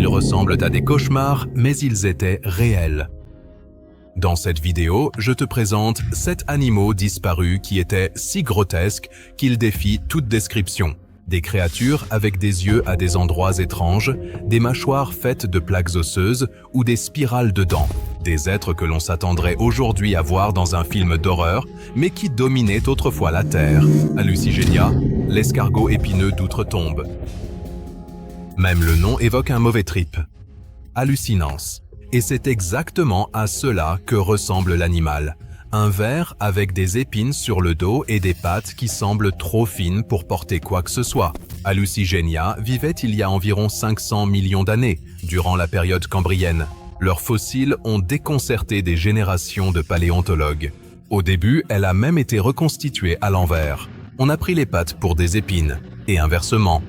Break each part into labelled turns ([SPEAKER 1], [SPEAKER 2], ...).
[SPEAKER 1] Ils ressemblent à des cauchemars, mais ils étaient réels. Dans cette vidéo, je te présente 7 animaux disparus qui étaient si grotesques qu'ils défient toute description. Des créatures avec des yeux à des endroits étranges, des mâchoires faites de plaques osseuses ou des spirales de dents. Des êtres que l'on s'attendrait aujourd'hui à voir dans un film d'horreur, mais qui dominaient autrefois la Terre. Hallucigenia, l'escargot épineux d'outre-tombe. Même le nom évoque un mauvais trip. Hallucinance. Et c'est exactement à cela que ressemble l'animal. Un ver avec des épines sur le dos et des pattes qui semblent trop fines pour porter quoi que ce soit. Hallucigenia vivait il y a environ 500 millions d'années, durant la période cambrienne. Leurs fossiles ont déconcerté des générations de paléontologues. Au début, elle a même été reconstituée à l'envers. On a pris les pattes pour des épines, et inversement.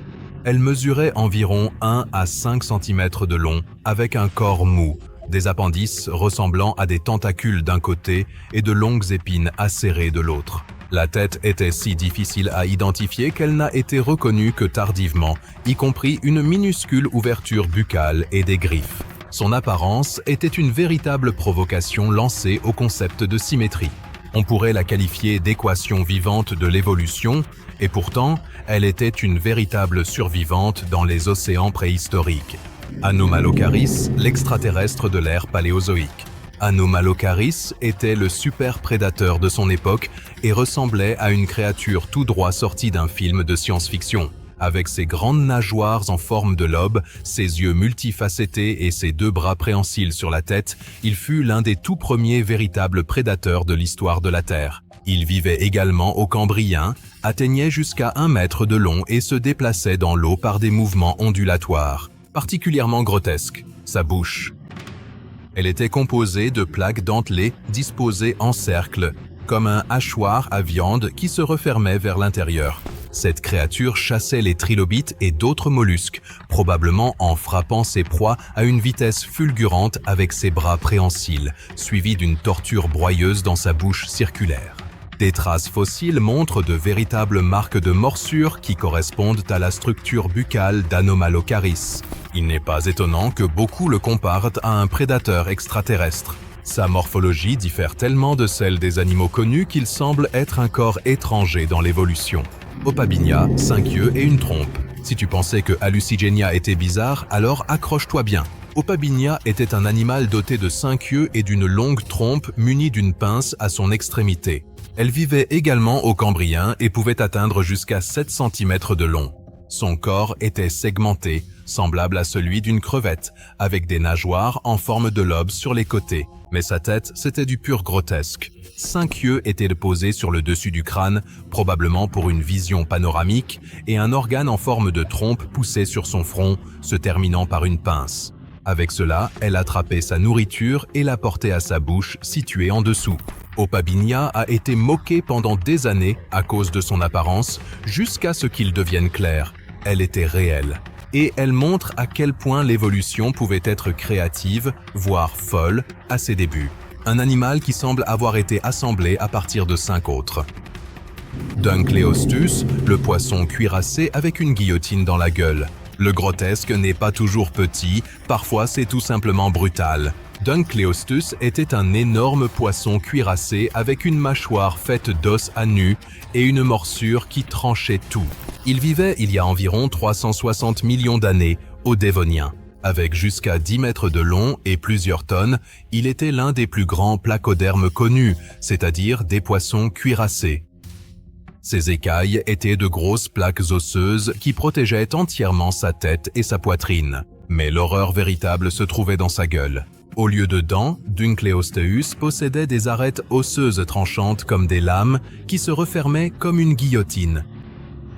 [SPEAKER 1] Elle mesurait environ 1 à 5 cm de long, avec un corps mou, des appendices ressemblant à des tentacules d'un côté et de longues épines acérées de l'autre. La tête était si difficile à identifier qu'elle n'a été reconnue que tardivement, y compris une minuscule ouverture buccale et des griffes. Son apparence était une véritable provocation lancée au concept de symétrie. On pourrait la qualifier d'équation vivante de l'évolution, et pourtant, elle était une véritable survivante dans les océans préhistoriques. Anomalocaris, l'extraterrestre de l'ère paléozoïque. Anomalocaris était le super prédateur de son époque et ressemblait à une créature tout droit sortie d'un film de science-fiction. Avec ses grandes nageoires en forme de lobe, ses yeux multifacettés et ses 2 bras préhensils sur la tête, il fut l'un des tout premiers véritables prédateurs de l'histoire de la Terre. Il vivait également au Cambrien, atteignait jusqu'à 1 mètre de long et se déplaçait dans l'eau par des mouvements ondulatoires. Particulièrement grotesque, sa bouche. Elle était composée de plaques dentelées disposées en cercle, comme un hachoir à viande qui se refermait vers l'intérieur. Cette créature chassait les trilobites et d'autres mollusques, probablement en frappant ses proies à une vitesse fulgurante avec ses bras préhensils, suivis d'une torture broyeuse dans sa bouche circulaire. Des traces fossiles montrent de véritables marques de morsures qui correspondent à la structure buccale d'Anomalocaris. Il n'est pas étonnant que beaucoup le comparent à un prédateur extraterrestre. Sa morphologie diffère tellement de celle des animaux connus qu'il semble être un corps étranger dans l'évolution. Opabinia, 5 yeux et une trompe. Si tu pensais que Hallucigenia était bizarre, alors accroche-toi bien. Opabinia était un animal doté de 5 yeux et d'une longue trompe munie d'une pince à son extrémité. Elle vivait également au Cambrien et pouvait atteindre jusqu'à 7 cm de long. Son corps était segmenté, semblable à celui d'une crevette, avec des nageoires en forme de lobe sur les côtés. Mais sa tête, c'était du pur grotesque. 5 yeux étaient posés sur le dessus du crâne, probablement pour une vision panoramique, et un organe en forme de trompe poussait sur son front, se terminant par une pince. Avec cela, elle attrapait sa nourriture et la portait à sa bouche, située en dessous. Opabinia a été moquée pendant des années à cause de son apparence, jusqu'à ce qu'il devienne clair. Elle était réelle. Et elle montre à quel point l'évolution pouvait être créative, voire folle, à ses débuts. Un animal qui semble avoir été assemblé à partir de 5 autres. Dunkleostus, le poisson cuirassé avec une guillotine dans la gueule. Le grotesque n'est pas toujours petit, parfois c'est tout simplement brutal. Dunkleostus était un énorme poisson cuirassé avec une mâchoire faite d'os à nu et une morsure qui tranchait tout. Il vivait il y a environ 360 millions d'années au Dévonien. Avec jusqu'à 10 mètres de long et plusieurs tonnes, il était l'un des plus grands placodermes connus, c'est-à-dire des poissons cuirassés. Ses écailles étaient de grosses plaques osseuses qui protégeaient entièrement sa tête et sa poitrine. Mais l'horreur véritable se trouvait dans sa gueule. Au lieu de dents, Dunkleosteus possédait des arêtes osseuses tranchantes comme des lames qui se refermaient comme une guillotine.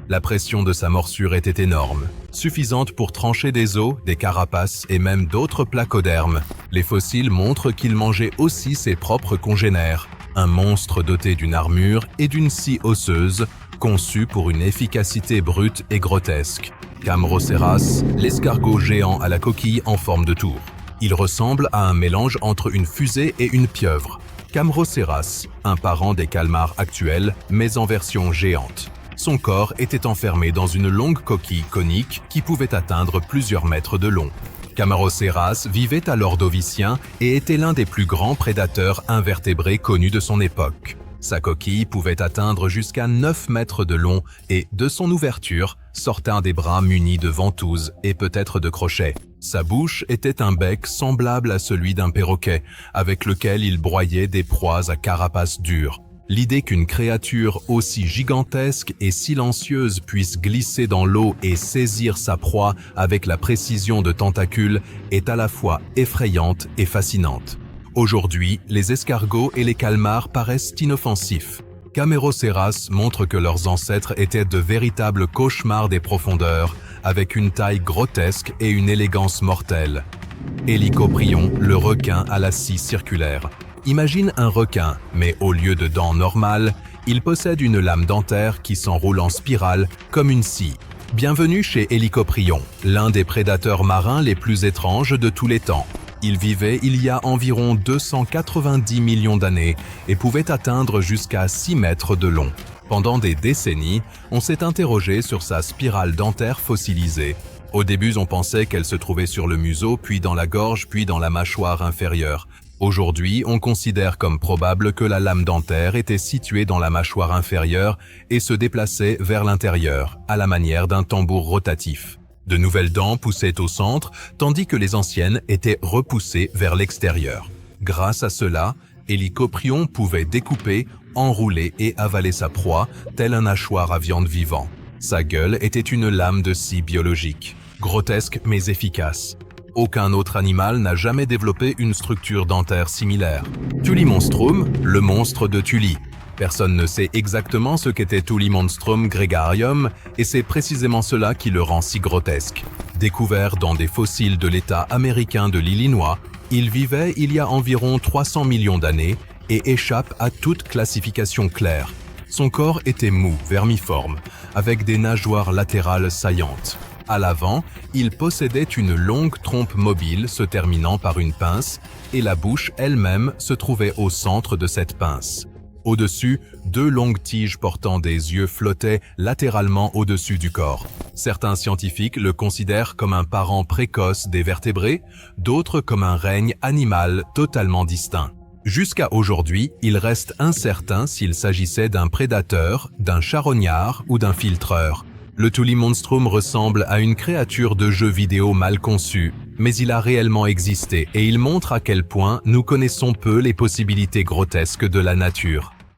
[SPEAKER 1] La pression de sa morsure était énorme, suffisante pour trancher des os, des carapaces et même d'autres placodermes. Les fossiles montrent qu'il mangeait aussi ses propres congénères, un monstre doté d'une armure et d'une scie osseuse, conçue pour une efficacité brute et grotesque. Camroceras, l'escargot géant à la coquille en forme de tour. Il ressemble à un mélange entre une fusée et une pieuvre. Camroceras, un parent des calmars actuels, mais en version géante. Son corps était enfermé dans une longue coquille conique qui pouvait atteindre plusieurs mètres de long. Camaraoceras vivait à l'Ordovicien et était l'un des plus grands prédateurs invertébrés connus de son époque. Sa coquille pouvait atteindre jusqu'à 9 mètres de long et, de son ouverture, sortaient des bras munis de ventouses et peut-être de crochets. Sa bouche était un bec semblable à celui d'un perroquet, avec lequel il broyait des proies à carapace dure. L'idée qu'une créature aussi gigantesque et silencieuse puisse glisser dans l'eau et saisir sa proie avec la précision de tentacules est à la fois effrayante et fascinante. Aujourd'hui, les escargots et les calmars paraissent inoffensifs. Camaraoceras montre que leurs ancêtres étaient de véritables cauchemars des profondeurs, avec une taille grotesque et une élégance mortelle. Hélicoprion, le requin à la scie circulaire. Imagine un requin, mais au lieu de dents normales, il possède une lame dentaire qui s'enroule en spirale comme une scie. Bienvenue chez Hélicoprion, l'un des prédateurs marins les plus étranges de tous les temps. Il vivait il y a environ 290 millions d'années et pouvait atteindre jusqu'à 6 mètres de long. Pendant des décennies, on s'est interrogé sur sa spirale dentaire fossilisée. Au début, on pensait qu'elle se trouvait sur le museau, puis dans la gorge, puis dans la mâchoire inférieure. Aujourd'hui, on considère comme probable que la lame dentaire était située dans la mâchoire inférieure et se déplaçait vers l'intérieur, à la manière d'un tambour rotatif. De nouvelles dents poussaient au centre, tandis que les anciennes étaient repoussées vers l'extérieur. Grâce à cela, Hélicoprion pouvait découper, enrouler et avaler sa proie, tel un hachoir à viande vivant. Sa gueule était une lame de scie biologique, grotesque mais efficace. Aucun autre animal n'a jamais développé une structure dentaire similaire. Tullimonstrum, le monstre de Tully. Personne ne sait exactement ce qu'était Tullimonstrum gregarium et c'est précisément cela qui le rend si grotesque. Découvert dans des fossiles de l'État américain de l'Illinois, il vivait il y a environ 300 millions d'années et échappe à toute classification claire. Son corps était mou, vermiforme, avec des nageoires latérales saillantes. À l'avant, il possédait une longue trompe mobile se terminant par une pince et la bouche elle-même se trouvait au centre de cette pince. Au-dessus, 2 longues tiges portant des yeux flottaient latéralement au-dessus du corps. Certains scientifiques le considèrent comme un parent précoce des vertébrés, d'autres comme un règne animal totalement distinct. Jusqu'à aujourd'hui, il reste incertain s'il s'agissait d'un prédateur, d'un charognard ou d'un filtreur. Le Tullimonstrum ressemble à une créature de jeu vidéo mal conçue, mais il a réellement existé et il montre à quel point nous connaissons peu les possibilités grotesques de la nature.